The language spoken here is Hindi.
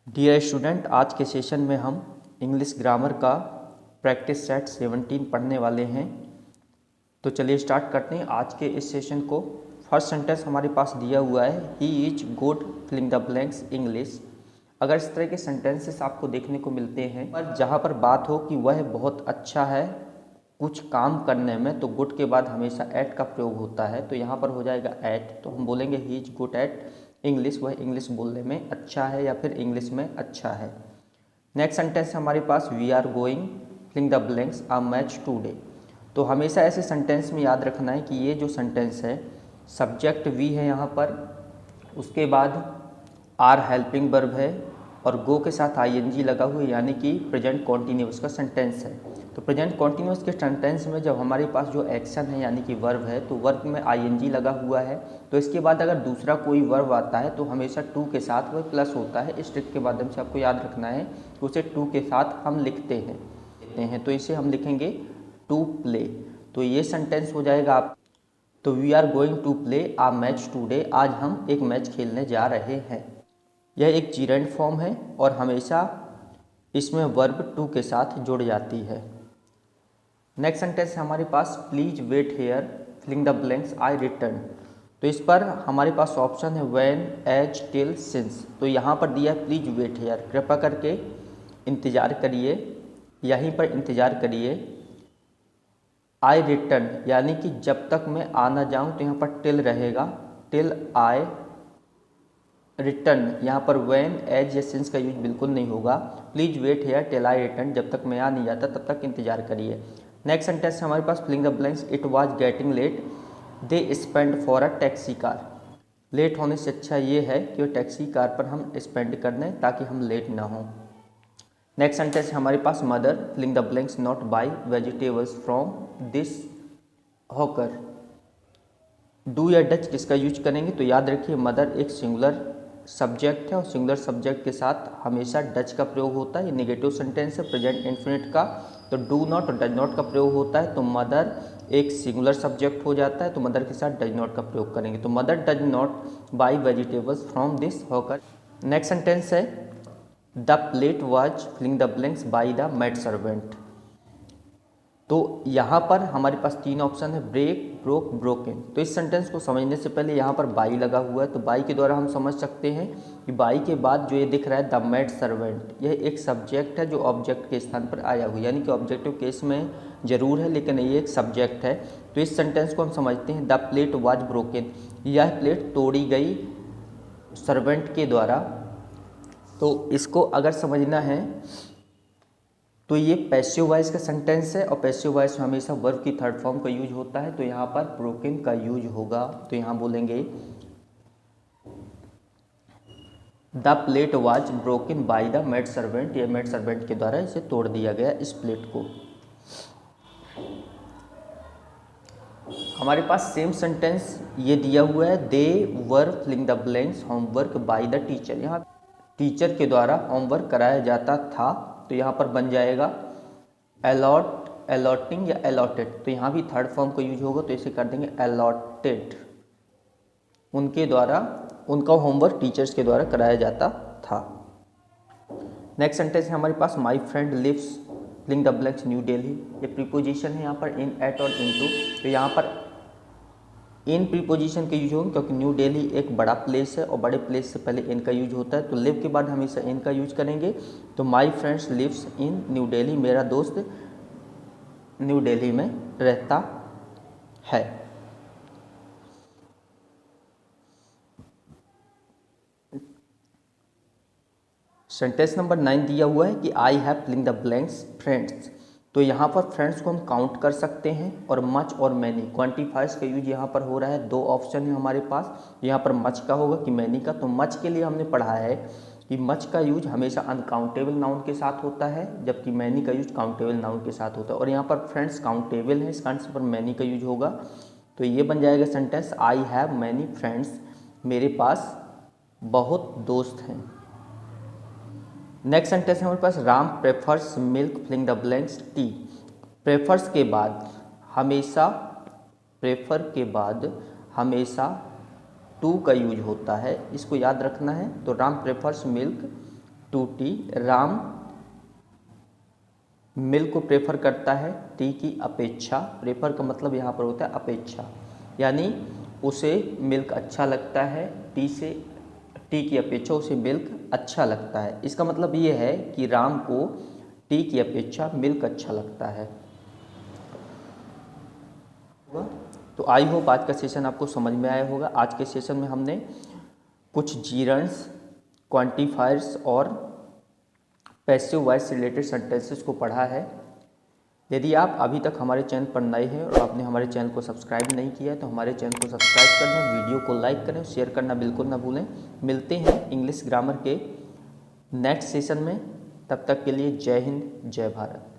डियर स्टूडेंट, आज के सेशन में हम इंग्लिश ग्रामर का प्रैक्टिस सेट 17 पढ़ने वाले हैं। तो चलिए स्टार्ट करते हैं आज के इस सेशन को। फर्स्ट सेंटेंस हमारे पास दिया हुआ है, he is good filling the blanks English. अगर इस तरह के सेंटेंसेस आपको देखने को मिलते हैं पर जहाँ पर बात हो कि वह बहुत अच्छा है कुछ काम करने में, तो गुड के बाद हमेशा एट का प्रयोग होता है। तो यहाँ पर हो जाएगा एट, तो हम बोलेंगे ही इज गुड एट इंग्लिश, वह इंग्लिश बोलने में अच्छा है या फिर इंग्लिश में अच्छा है। नेक्स्ट सेंटेंस हमारे पास, we are going filling the blanks a match today. तो हमेशा ऐसे सेंटेंस में याद रखना है कि ये जो सेंटेंस है सब्जेक्ट वी है यहाँ पर, उसके बाद आर हेल्पिंग वर्ब है और गो के साथ आईएनजी लगा हुआ है, यानी कि प्रेजेंट कॉन्टिन्यूस का सेंटेंस है। तो प्रेजेंट कॉन्टिन्यूस के सेंटेंस में जब हमारे पास जो एक्शन है यानी कि वर्ब है, तो वर्ब में आईएनजी लगा हुआ है, तो इसके बाद अगर दूसरा कोई वर्ब आता है तो हमेशा टू के साथ वह प्लस होता है। इस ट्रिक के माध्यम से आपको याद रखना है कि उसे टू के साथ हम लिखते हैं। तो इसे हम लिखेंगे टू प्ले। तो ये सेंटेंस हो जाएगा आप, तो we are going to play a match today, आज हम एक मैच खेलने जा रहे हैं। यह एक जीरेंट फॉर्म है और हमेशा इसमें वर्ब टू के साथ जुड़ जाती है। नेक्स्ट सेंटेंस है हमारे पास, please wait here filling the blanks I return. तो इस पर हमारे पास ऑप्शन है व्हेन, एज, टिल, सिंस। तो यहाँ पर दिया है प्लीज वेट हेयर, कृपया करके इंतज़ार करिए, यहीं पर इंतज़ार करिए। आई रिटर्न यानी कि जब तक मैं आ ना जाऊँ, तो यहाँ पर टिल रहेगा, टिल आई रिटर्न। यहाँ पर व्हेन, एज या सिंस का यूज बिल्कुल नहीं होगा। Please wait here till I return, जब तक मैं आ नहीं जाता तब तक इंतजार करिए। नेक्स्ट सेंटेंस है हमारे पास, filling the blanks, it was getting late they spend for a taxi car. Late होने से अच्छा ये है कि वो टैक्सी कार पर हम स्पेंड कर दें ताकि हम लेट ना हों। नेक्स्ट सेंटेंस है हमारे पास, mother filling the blanks not buy vegetables from this hawker. Do या डच किसका यूज करेंगे, तो याद रखिए मदर एक सिंगुलर सब्जेक्ट है और सिंगुलर सब्जेक्ट के साथ हमेशा डच का प्रयोग होता है। ये नेगेटिव सेंटेंस है प्रेजेंट इन्फिनिट का, तो डू नॉट और डज नॉट का प्रयोग होता है। तो मदर एक सिंगुलर सब्जेक्ट हो जाता है, तो मदर के साथ डज नॉट का प्रयोग करेंगे। तो mother does not buy vegetables from this hawker. Next sentence है, the plate was filling the blanks by the maid servant. तो यहाँ पर हमारे पास तीन ऑप्शन है, ब्रेक, ब्रोक, ब्रोकन। तो इस सेंटेंस को समझने से पहले यहाँ पर बाई लगा हुआ है, तो बाई के द्वारा हम समझ सकते हैं कि बाई के बाद जो ये दिख रहा है द मेड सर्वेंट, यह एक सब्जेक्ट है जो ऑब्जेक्ट के स्थान पर आया हुआ है, यानी कि ऑब्जेक्टिव केस में जरूर है लेकिन ये एक सब्जेक्ट है। तो इस सेंटेंस को हम समझते हैं, द प्लेट वाज ब्रोकन, यह प्लेट तोड़ी गई सर्वेंट के द्वारा। तो इसको अगर समझना है तो ये पैसिव वॉइस का सेंटेंस है और पैसिव वॉइस में हमेशा वर्ब की थर्ड फॉर्म का यूज होता है, तो यहाँ पर ब्रोकन का यूज होगा। तो यहाँ बोलेंगे the plate was broken by the maid servant, ये मेड सर्वेंट के द्वारा इसे तोड़ दिया गया इस प्लेट को। हमारे पास सेम सेंटेंस ये दिया हुआ है, they were filling the blanks homework by the teacher. यहाँ टीचर के द्वारा होमवर्क कराया जाता था, तो यहाँ पर बन जाएगा अलॉट, अलॉटिंग या अलॉटेड। तो यहाँ भी थर्ड फॉर्म का यूज होगा, तो इसे कर देंगे अलॉटेड। उनके द्वारा उनका होमवर्क टीचर्स के द्वारा कराया जाता था। नेक्स्ट सेंटेंस है हमारे पास, my friend lives filling the blanks New Delhi. ये प्रीपोजिशन है यहाँ पर इन, एट और इनटू। तो यहाँ पर इन प्रीपोजिशन के यूज होंगे क्योंकि न्यू दिल्ली एक बड़ा प्लेस है और बड़े प्लेस से पहले इन का यूज होता है, तो लिव के बाद हमेशा इन का यूज करेंगे। तो my friends lives in New Delhi, मेरा दोस्त न्यू दिल्ली में रहता है। सेंटेंस नंबर 9 दिया हुआ है कि I have filling the blanks friends. तो यहाँ पर फ्रेंड्स को हम काउंट कर सकते हैं और मच और मैनी, क्वांटिफायर्स का यूज यहाँ पर हो रहा है। दो ऑप्शन है हमारे पास, यहाँ पर मच का होगा कि मैनी का। तो मच के लिए हमने पढ़ा है कि मच का यूज हमेशा अनकाउंटेबल नाउन के साथ होता है, जबकि मैनी का यूज काउंटेबल नाउन के साथ होता है। और यहाँ पर फ्रेंड्स काउंटेबल है, इस आंसर पर मैनी का यूज होगा। तो ये बन जाएगा sentence, I have many friends, मेरे पास बहुत दोस्त हैं। नेक्स्ट सेंटेंस है हमारे पास, Ram prefers milk filling the blanks tea. Prefers के बाद हमेशा, प्रेफर के बाद हमेशा टू का यूज होता है, इसको याद रखना है। तो Ram prefers milk to tea. Ram milk को प्रेफर करता है टी की अपेक्षा। प्रेफर का मतलब यहाँ पर होता है अपेक्षा, यानी उसे मिल्क अच्छा लगता है, टी की अपेक्षा उसे मिल्क अच्छा लगता है। इसका मतलब ये है कि राम को टी की अपेक्षा मिल्क अच्छा लगता है। तो आई होप आज का सेशन आपको समझ में आया होगा। आज के सेशन में हमने कुछ जीरंड्स, क्वांटिफायर्स और पैसिव वॉइस से रिलेटेड सेंटेंसेस को पढ़ा है। यदि आप अभी तक हमारे चैनल पर नए हैं और आपने हमारे चैनल को सब्सक्राइब नहीं किया है तो हमारे चैनल को सब्सक्राइब करना, वीडियो को लाइक करें, शेयर करना बिल्कुल ना भूलें। मिलते हैं इंग्लिश ग्रामर के नेक्स्ट सेशन में। तब तक के लिए जय हिंद, जय भारत।